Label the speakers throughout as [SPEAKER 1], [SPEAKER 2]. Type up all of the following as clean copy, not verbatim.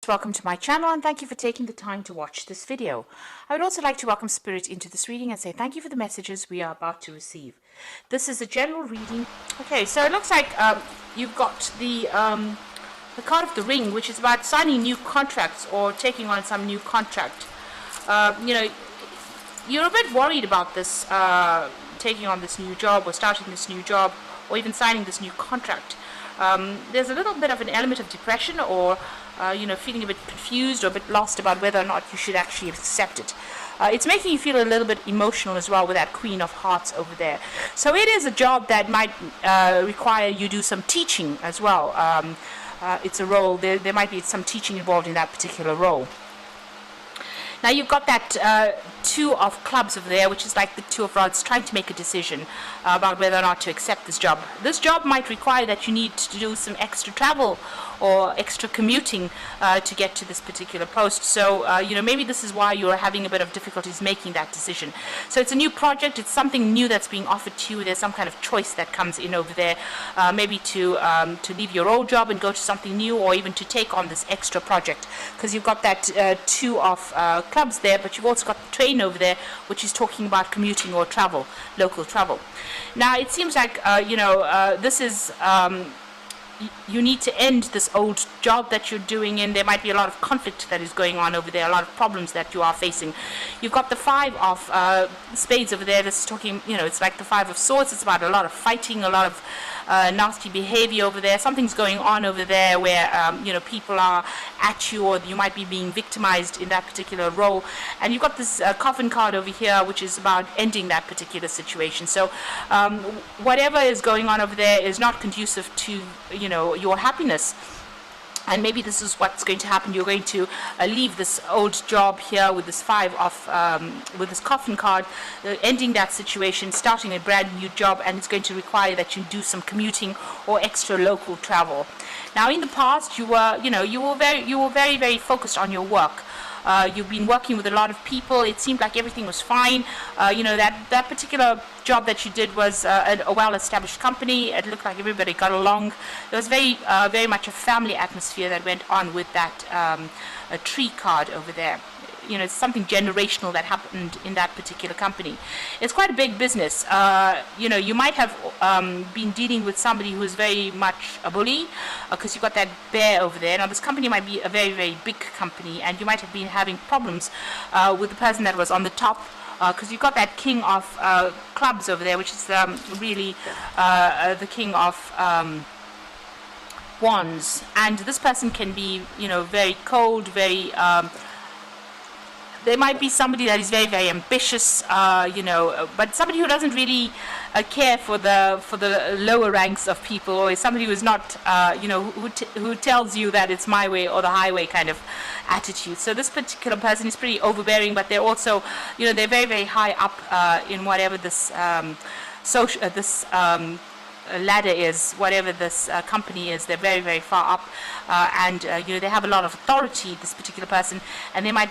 [SPEAKER 1] Welcome to my channel and thank you for taking the time to watch this video. I would also like to welcome Spirit into this reading and say thank you for the messages we are about to receive. This is a general reading. Okay, so it looks like you've got the card of the ring, which is about signing new contracts or taking on some new contract. You're a bit worried about this, taking on this new job or starting this new job or even signing this new contract. There's a little bit of an element of depression or feeling a bit confused or a bit lost about whether or not you should actually accept it. It's making you feel a little bit emotional as well with that Queen of Hearts over there. So it is a job that might require you do some teaching as well. It's a role, there might be some teaching involved in that particular role. Now you've got that Two of Clubs over there, which is like the Two of Rods, trying to make a decision about whether or not to accept this job. This job might require that you need to do some extra travel or extra commuting to get to this particular post. So, maybe this is why you're having a bit of difficulties making that decision. So it's a new project, it's something new that's being offered to you. There's some kind of choice that comes in over there, maybe to leave your old job and go to something new, or even to take on this extra project, because you've got that Two of Clubs there, but you've also got the train over there, which is talking about commuting or travel, local travel. Now it seems like this is you need to end this old job that you're doing, and there might be a lot of conflict that is going on over there, a lot of problems that you are facing. You've got the Five of Spades over there. This is talking, it's like the Five of Swords. It's about a lot of fighting, a lot of nasty behavior over there. Something's going on over there where people are at you, or you might be being victimized in that particular role. And you've got this coffin card over here, which is about ending that particular situation. So whatever is going on over there is not conducive to your happiness. And maybe this is what's going to happen. You're going to leave this old job here with this with this coffin card, ending that situation, starting a brand new job, and it's going to require that you do some commuting or extra local travel. Now, in the past, you were very, very focused on your work. You've been working with a lot of people. It seemed like everything was fine. That particular job that you did was a well-established company. It looked like everybody got along. There was very much a family atmosphere that went on with that a tree card over there. It's something generational that happened in that particular company. It's quite a big business. You might have been dealing with somebody who is very much a bully, because you've got that bear over there. Now, this company might be a very, very big company, and you might have been having problems with the person that was on the top, because you've got that King of Clubs over there, which is really the King of Wands. And this person can be, very cold, very... There might be somebody that is very, very ambitious, but somebody who doesn't really care for the lower ranks of people, or is somebody who is not, who tells you that it's my way or the highway kind of attitude. So this particular person is pretty overbearing, but they're also, they're very, very high up in whatever this ladder is, whatever this company is. They're very, very far up, and they have a lot of authority, this particular person, and they might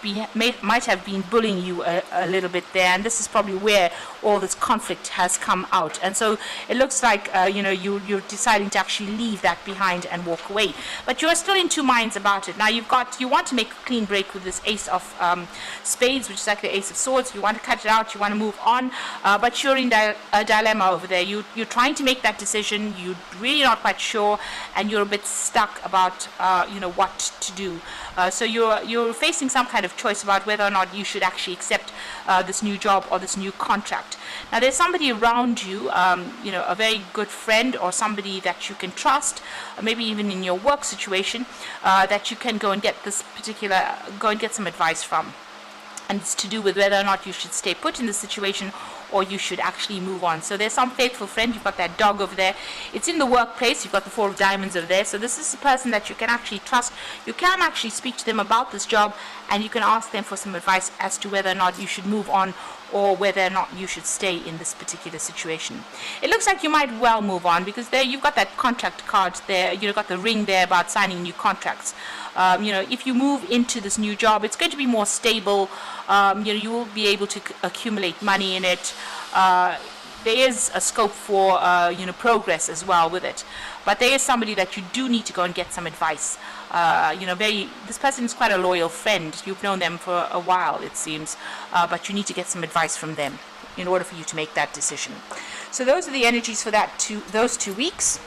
[SPEAKER 1] have been bullying you a little bit there, and this is probably where all this conflict has come out. And so it looks like you're deciding to actually leave that behind and walk away, but you're still in two minds about it. Now you want to make a clean break with this Ace of Spades, which is like the Ace of Swords. You want to cut it out, you want to move on, but you're in a dilemma over there. You're trying to make that decision, you're really not quite sure, and you're a bit stuck about what to do. So you're facing some kind of choice about whether or not you should actually accept this new job or this new contract. Now, there's somebody around you, a very good friend or somebody that you can trust, maybe even in your work situation, that you can go and get some advice from. And it's to do with whether or not you should stay put in the situation or you should actually move on. So there's some faithful friend. You've got that dog over there. It's in the workplace. You've got the Four of Diamonds over there. So this is a person that you can actually trust. You can actually speak to them about this job, and you can ask them for some advice as to whether or not you should move on or whether or not you should stay in this particular situation. It looks like you might well move on, because there you've got that contract card there. You've got the ring there about signing new contracts. If you move into this new job, it's going to be more stable. You will be able to accumulate money in it. there is a scope for progress as well with it. But there is somebody that you do need to go and get some advice. This person is quite a loyal friend. You've known them for a while, it seems, but you need to get some advice from them in order for you to make that decision. So those are the energies for those 2 weeks.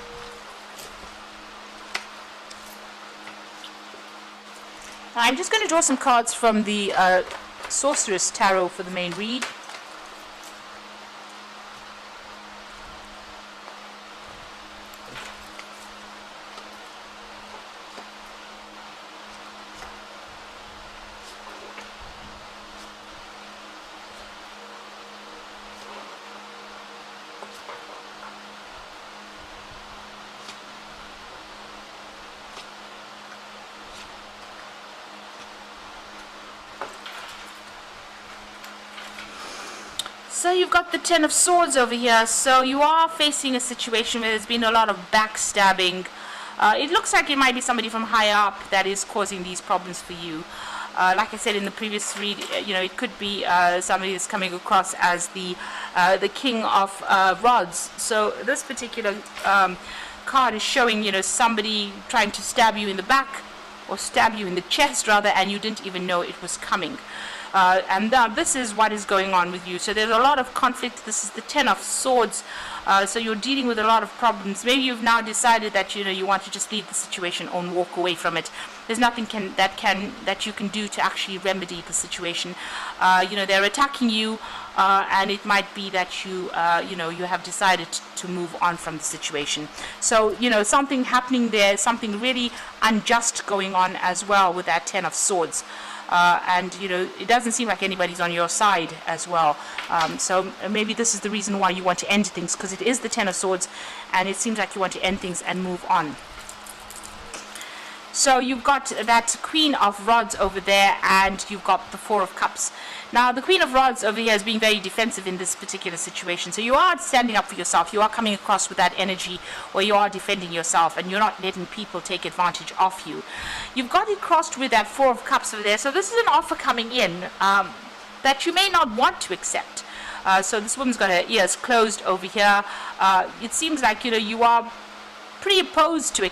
[SPEAKER 1] I'm just going to draw some cards from the Sorceress Tarot for the main read. So you've got the Ten of Swords over here. So you are facing a situation where there's been a lot of backstabbing. It looks like it might be somebody from higher up that is causing these problems for you. Like I said in the previous read, it could be somebody that's coming across as the King of Rods. So this particular card is showing, somebody trying to stab you in the back, or stab you in the chest rather, and you didn't even know it was coming. And this is what is going on with you. So there's a lot of conflict. This is the Ten of Swords. So you're dealing with a lot of problems. Maybe you've now decided that you want to just leave the situation and walk away from it. There's nothing that you can do to actually remedy the situation. They're attacking you, and it might be that you have decided to move on from the situation. So something happening there, something really unjust going on as well with that Ten of Swords. And it doesn't seem like anybody's on your side as well. So maybe this is the reason why you want to end things, because it is the Ten of Swords, and it seems like you want to end things and move on. So you've got that Queen of Rods over there, and you've got the Four of Cups. Now, the Queen of Rods over here is being very defensive in this particular situation. So you are standing up for yourself. You are coming across with that energy where you are defending yourself, and you're not letting people take advantage of you. You've got it crossed with that Four of Cups over there. So this is an offer coming in that you may not want to accept. So this woman's got her ears closed over here. It seems like, you are pretty opposed to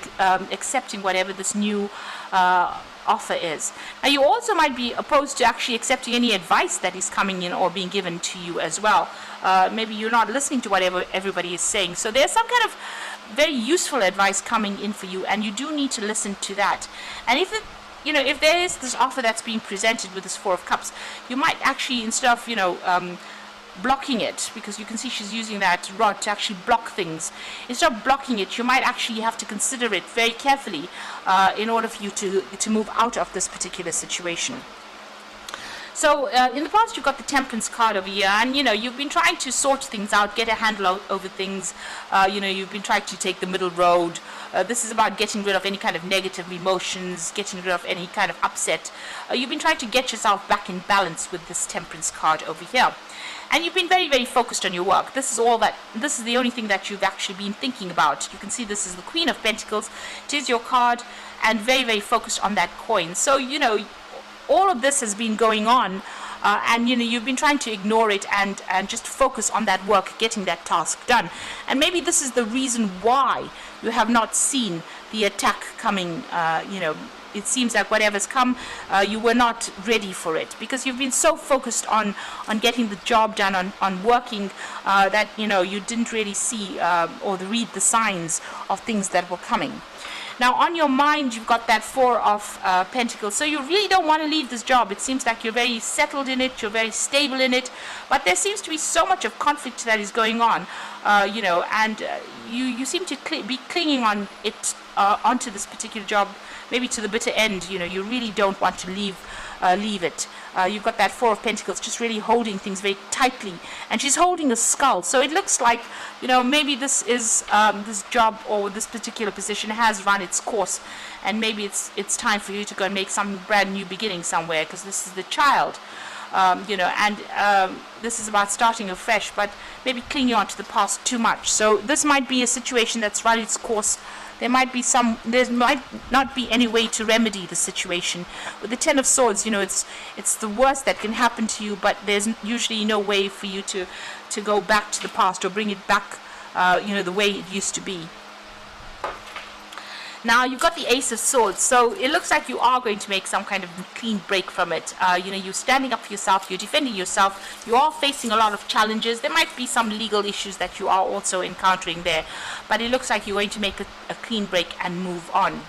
[SPEAKER 1] accepting whatever this new offer is. Now, you also might be opposed to actually accepting any advice that is coming in or being given to you as well. Maybe you're not listening to whatever everybody is saying. So there's some kind of very useful advice coming in for you, and you do need to listen to that. And if there is this offer that's being presented with this Four of Cups, you might actually, instead of blocking it, because you can see she's using that rod to actually block things. Instead of blocking it, you might actually have to consider it very carefully in order for you to move out of this particular situation. So in the past, you've got the Temperance card over here, and you've been trying to sort things out, get a handle over things. You've been trying to take the middle road. This is about getting rid of any kind of negative emotions, getting rid of any kind of upset. You've been trying to get yourself back in balance with this Temperance card over here. And you've been very, very focused on your work. This is the only thing that you've actually been thinking about. You can see this is the Queen of Pentacles. It is your card, and very, very focused on that coin. So, all of this has been going on, and you've been trying to ignore it and just focus on that work, getting that task done. And maybe this is the reason why you have not seen the attack coming. It seems like whatever's come, you were not ready for it, because you've been so focused on getting the job done, on working, that you didn't really see or read the signs of things that were coming. Now, on your mind, you've got that Four of Pentacles. So you really don't want to leave this job. It seems like you're very settled in it. You're very stable in it. But there seems to be so much of conflict that is going on, and you seem to be clinging on it, onto this particular job, maybe to the bitter end. You really don't want to leave it. You've got that Four of Pentacles just really holding things very tightly, and she's holding a skull. So it looks like, maybe this is this job or this particular position has run its course, and maybe it's time for you to go and make some brand new beginning somewhere, because this is the Child. This is about starting afresh, but maybe clinging on to the past too much. So this might be a situation that's run its course there might not be any way to remedy the situation. With the Ten of Swords, it's the worst that can happen to you, but there's usually no way for you to go back to the past or bring it back, the way it used to be. Now you've got the Ace of Swords, so it looks like you are going to make some kind of clean break from it. You're standing up for yourself, you're defending yourself, you are facing a lot of challenges. There might be some legal issues that you are also encountering there, but it looks like you're going to make a clean break and move on.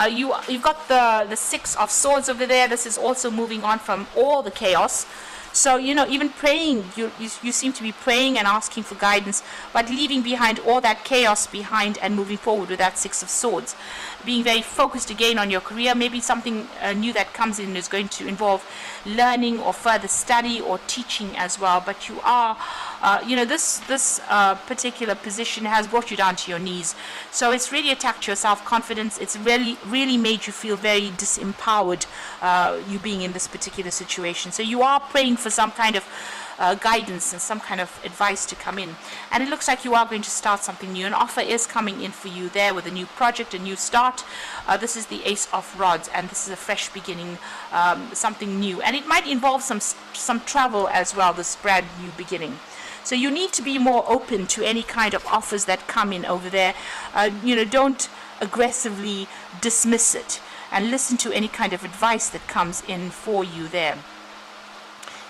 [SPEAKER 1] You've got the Six of Swords over there. This is also moving on from all the chaos. So, even praying, you seem to be praying and asking for guidance, but leaving behind all that chaos behind and moving forward with that Six of Swords. Being very focused again on your career. Maybe something new that comes in is going to involve learning or further study or teaching as well. But you are, this particular position has brought you down to your knees. So it's really attacked your self-confidence. It's really made you feel very disempowered, you being in this particular situation. So you are praying for some kind of guidance and some kind of advice to come in, and it looks like you are going to start something new. An offer is coming in for you there with a new project, a new start. This is the Ace of Rods, and this is a fresh beginning, something new, and it might involve some travel as well, this brand new beginning. So you need to be more open to any kind of offers that come in over there. Don't aggressively dismiss it, and listen to any kind of advice that comes in for you there.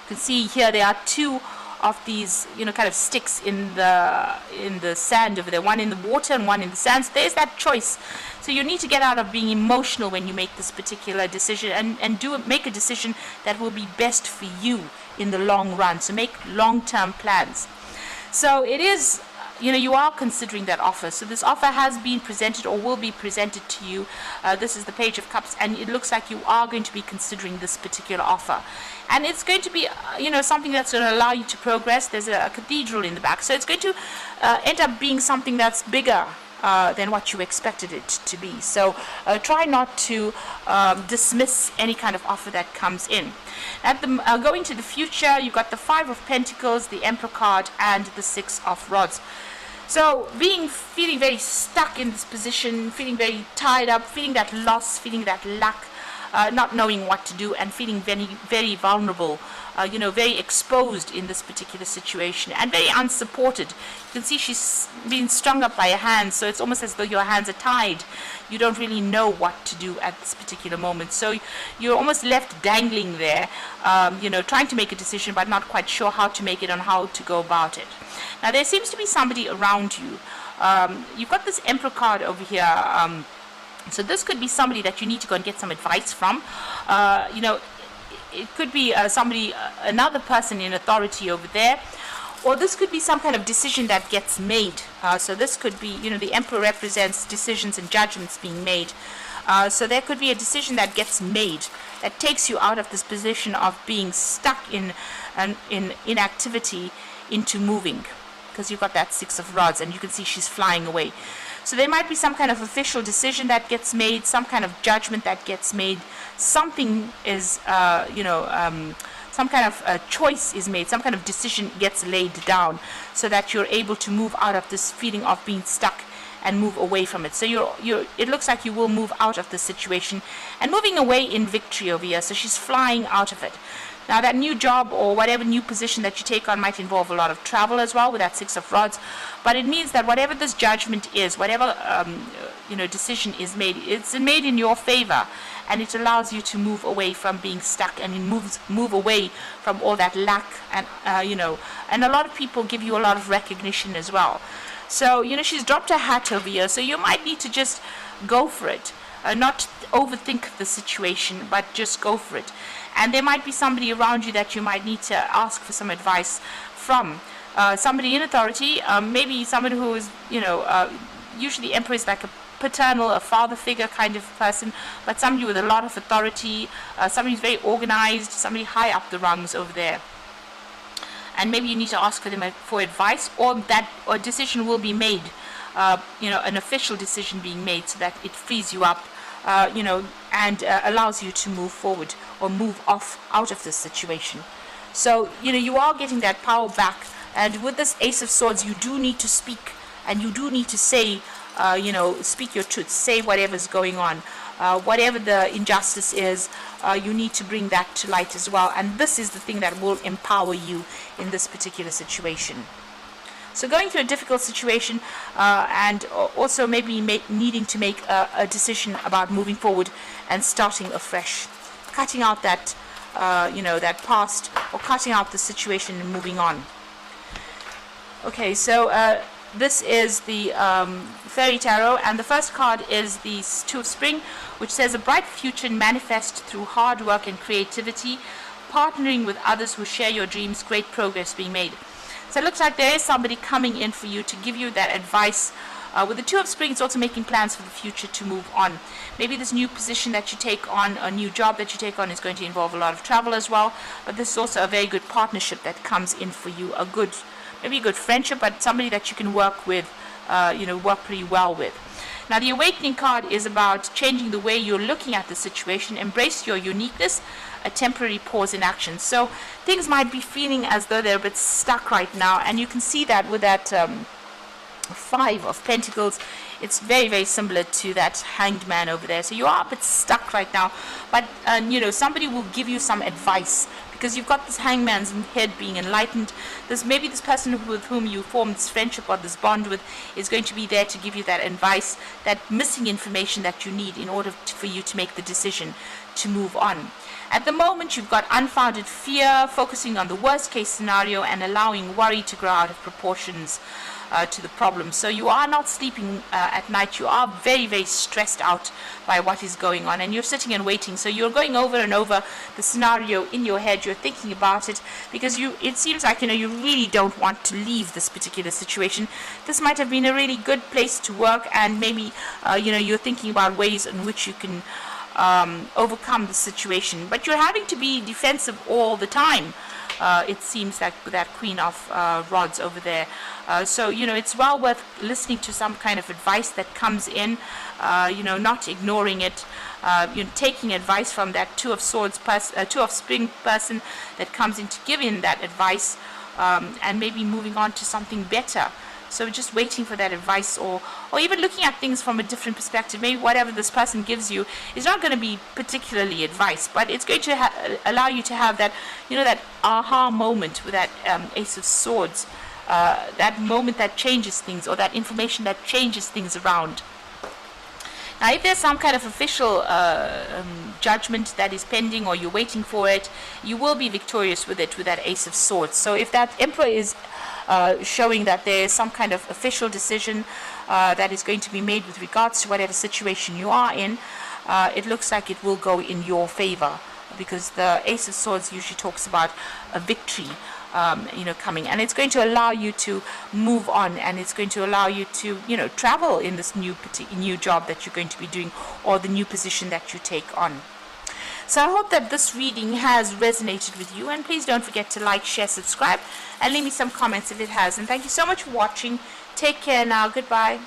[SPEAKER 1] You can see here there are two of these, kind of sticks in the sand over there. One in the water and one in the sand. So there's that choice. So you need to get out of being emotional when you make this particular decision, and make a decision that will be best for you in the long run. So make long-term plans. So it is, you are considering that offer. So this offer has been presented or will be presented to you. This is the Page of Cups, and it looks like you are going to be considering this particular offer. And it's going to be, something that's going to allow you to progress. There's a cathedral in the back. So it's going to end up being something that's bigger than what you expected it to be. So try not to dismiss any kind of offer that comes in. Going to the future, you've got the Five of Pentacles, the Emperor card, and the Six of Rods. So feeling very stuck in this position, feeling very tied up, feeling that loss, feeling that lack, not knowing what to do, and feeling very, very vulnerable, very exposed in this particular situation, and very unsupported. You can see she's being strung up by her hands, so it's almost as though your hands are tied. You don't really know what to do at this particular moment. So you're almost left dangling there, trying to make a decision, but not quite sure how to make it and how to go about it. Now, there seems to be somebody around you. You've got this Emperor card over here. So this could be somebody that you need to go and get some advice from. It could be another person in authority over there. Or this could be some kind of decision that gets made. So this could be, the Emperor represents decisions and judgments being made. So there could be a decision that gets made that takes you out of this position of being stuck in inactivity into moving. Because you've got that Six of Rods, and you can see she's flying away. So there might be some kind of official decision that gets made, some kind of judgment that gets made. Something is, some kind of choice is made, some kind of decision gets laid down, so that you're able to move out of this feeling of being stuck and move away from it. So it looks like you will move out of the situation and moving away in victory over here. So she's flying out of it. Now, that new job or whatever new position that you take on might involve a lot of travel as well with that Six of Rods. But it means that whatever this judgment is, whatever decision is made, it's made in your favor, and it allows you to move away from being stuck, and it move away from all that lack, and and a lot of people give you a lot of recognition as well. So she's dropped her hat over here, so you might need to just go for it, not overthink the situation, but just go for it. And there might be somebody around you that you might need to ask for some advice from. Somebody in authority, maybe somebody who is, usually Emperor is like a paternal, a father figure kind of person, but somebody with a lot of authority, somebody who's very organized, somebody high up the rungs over there. And maybe you need to ask for them for advice, or that a decision will be made, an official decision being made, so that it frees you up, and allows you to move forward or move out of this situation. So, you are getting that power back. And with this Ace of Swords, you do need to speak and you do need to say, speak your truth, say whatever's going on. Whatever the injustice is, you need to bring that to light as well. And this is the thing that will empower you in this particular situation. So going through a difficult situation, and also maybe needing to make a decision about moving forward and starting afresh, cutting out that, that past, or cutting out the situation and moving on. Okay, so this is the Fairy Tarot, and the first card is the Two of Spring, which says a bright future manifest through hard work and creativity, partnering with others who share your dreams, great progress being made. So it looks like there is somebody coming in for you to give you that advice. With the Two of Spring, it's also making plans for the future to move on. Maybe this new position that you take on, a new job that you take on, is going to involve a lot of travel as well. But this is also a very good partnership that comes in for you. Maybe a good friendship, but somebody that you can work with, work pretty well with. Now, the Awakening card is about changing the way you're looking at the situation. Embrace your uniqueness, a temporary pause in action. So things might be feeling as though they're a bit stuck right now, and you can see that with that Five of Pentacles. It's very, very similar to that Hanged Man over there. So you are a bit stuck right now, but somebody will give you some advice, because you've got this Hangman's head being enlightened. Maybe this person with whom you formed this friendship or this bond with is going to be there to give you that advice, that missing information that you need in order for you to make the decision to move on. At the moment, you've got unfounded fear, focusing on the worst case scenario and allowing worry to grow out of proportions to the problem. So you are not sleeping at night. You are very, very stressed out by what is going on, and you're sitting and waiting. So you're going over and over the scenario in your head. You're thinking about it, because it seems like you really don't want to leave this particular situation. This might have been a really good place to work, and maybe you're thinking about ways in which you can overcome the situation, but you're having to be defensive all the time. It seems like with that Queen of Rods over there. So it's well worth listening to some kind of advice that comes in, not ignoring it, taking advice from that Two of Spring person that comes in to give in that advice, and maybe moving on to something better. So just waiting for that advice, or even looking at things from a different perspective. Maybe whatever this person gives you is not going to be particularly advice, but it's going to allow you to have that, that aha moment with that Ace of Swords, that moment that changes things, or that information that changes things around. Now, if there's some kind of official judgment that is pending, or you're waiting for it, you will be victorious with it, with that Ace of Swords. So if that Emperor is showing that there is some kind of official decision that is going to be made with regards to whatever situation you are in, it looks like it will go in your favor, because the Ace of Swords usually talks about a victory coming, and it's going to allow you to move on, and it's going to allow you to travel in this new job that you're going to be doing, or the new position that you take on. So I hope that this reading has resonated with you, and please don't forget to like, share, subscribe, and leave me some comments if it has. And thank you so much for watching. Take care now. Goodbye.